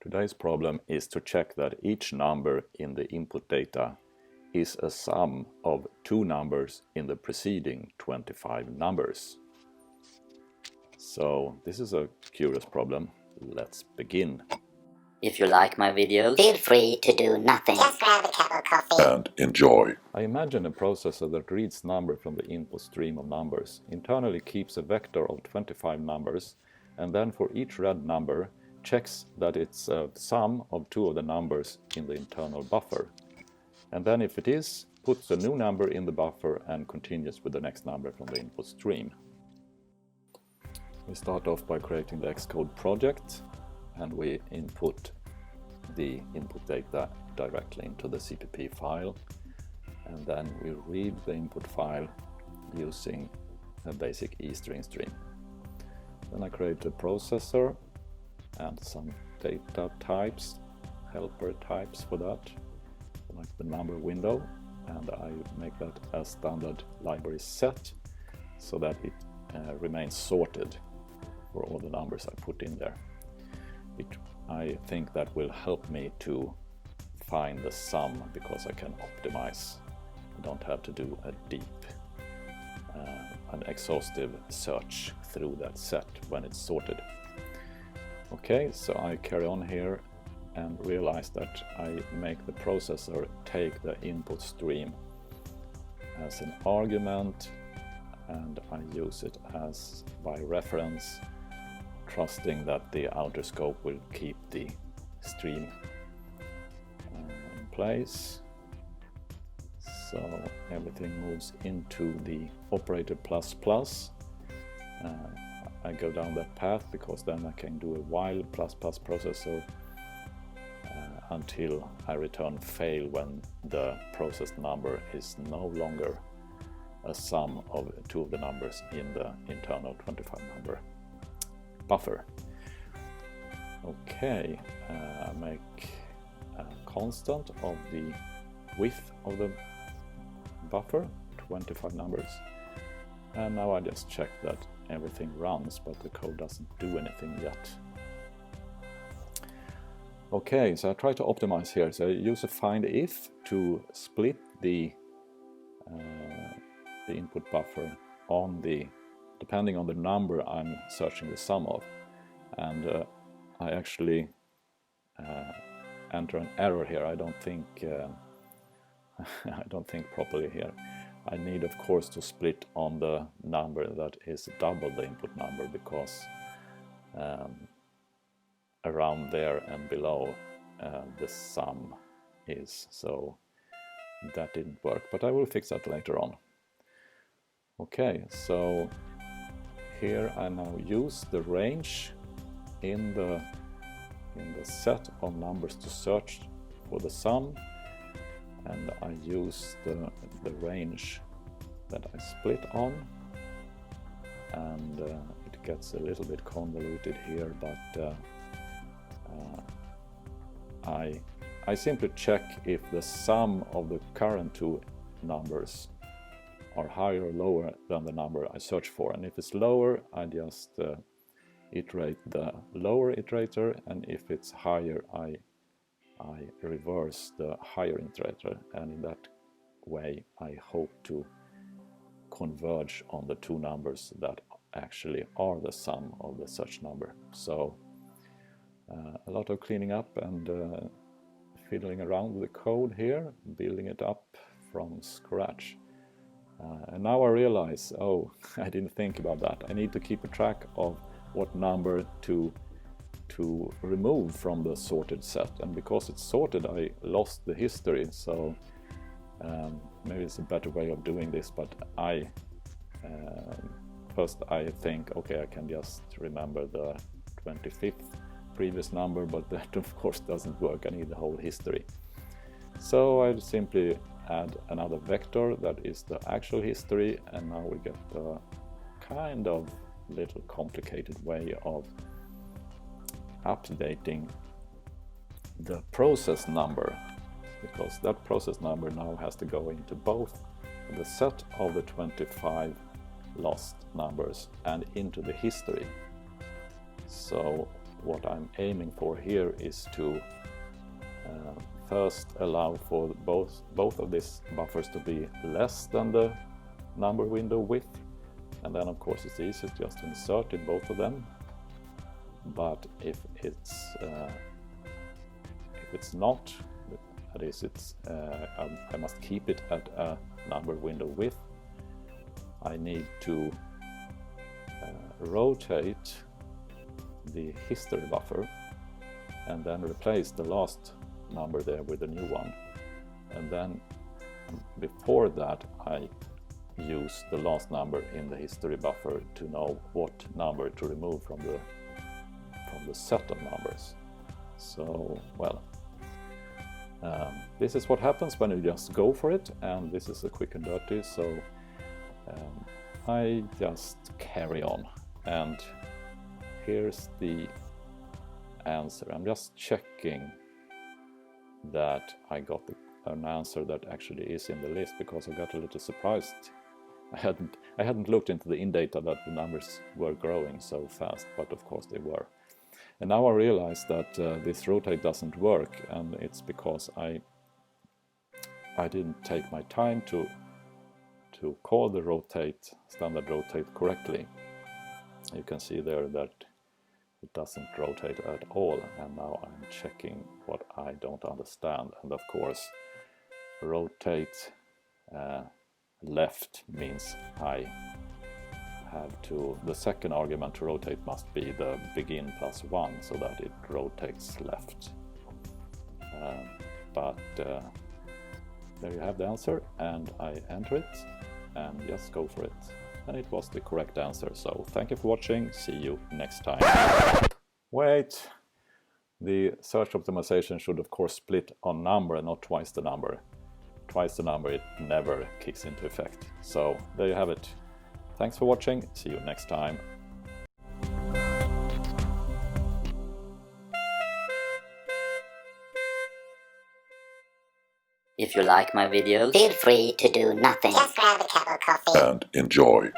Today's problem is to check that each number in the input data is a sum of two numbers in the preceding 25 numbers. So this is a curious problem. Let's begin. If you like my videos, feel free to do nothing. Just grab a cup of coffee and enjoy. I imagine a processor that reads numbers from the input stream of numbers, internally keeps a vector of 25 numbers, and then for each read number checks that it's a sum of two of the numbers in the internal buffer. And then if it is, puts a new number in the buffer and continues with the next number from the input stream. We start off by creating the Xcode project, and we input the input data directly into the CPP file, and then we read the input file using a basic E-string stream. Then I create a processor and some data types, helper types for that, like the number window, and I make that a standard library set so that it remains sorted for all the numbers I put in there. I think that will help me to find the sum because I can optimize. I don't have to do a deep, an exhaustive search through that set when it's sorted. Okay, so I carry on here and realize that I make the processor take the input stream as an argument, and I use it as by reference, trusting that the outer scope will keep the stream in place. So everything moves into the operator ++. I go down that path because then I can do a while ++ processor until I return fail when the processed number is no longer a sum of two of the numbers in the internal 25 number buffer. Okay, I make a constant of the width of the buffer, 25 numbers, and now I just check that everything runs, but the code doesn't do anything yet. Okay, so I try to optimize here. So I use a find if to split the input buffer on depending on the number I'm searching the sum of, and I actually enter an error here. I don't think I don't think properly here. I need, of course, to split on the number that is double the input number, because around there and below the sum is, so that didn't work, but I will fix that later on. Okay, so here I now use the range in the set of numbers to search for the sum, and I use the range that I split on, and it gets a little bit convoluted here, but I simply check if the sum of the current two numbers are higher or lower than the number I search for, and if it's lower I just iterate the lower iterator, and if it's higher I reverse the higher iterator, and in that way I hope to converge on the two numbers that actually are the sum of the search number. So a lot of cleaning up and fiddling around with the code here, building it up from scratch. And now I realize, oh, I didn't think about that. I need to keep a track of what number to remove from the sorted set, and because it's sorted I lost the history, so maybe it's a better way of doing this, but first I think, okay, I can just remember the 25th previous number, but that of course doesn't work. I need the whole history. So I simply add another vector that is the actual history, and now we get a kind of little complicated way of updating the process number, because that process number now has to go into both the set of the 25 lost numbers and into the history. So what I'm aiming for here is to first allow for both of these buffers to be less than the number window width, and then of course it's easy just to insert in both of them. But if it's not, that is, I must keep it at a number window width, I need to rotate the history buffer and then replace the last number there with a new one. And then before that I use the last number in the history buffer to know what number to remove from the set of numbers. So, well, this is what happens when you just go for it, and this is a quick and dirty, so I just carry on. And here's the answer. I'm just checking that I got an answer that actually is in the list, because I got a little surprised. I hadn't looked into the in-data that the numbers were growing so fast, but of course they were. And now I realize that this rotate doesn't work, and it's because I didn't take my time to call the rotate, standard rotate, correctly. You can see there that it doesn't rotate at all, and now I'm checking what I don't understand. And of course, rotate left means I have to, the second argument to rotate must be the begin plus 1, so that it rotates left. But there you have the answer, and I enter it and just go for it. And it was the correct answer, so thank you for watching, see you next time. Wait, the search optimization should of course split on number and not twice the number. Twice the number, it never kicks into effect. So there you have it. Thanks for watching, see you next time. If you like my videos, feel free to do nothing. Just grab a cup of coffee and enjoy.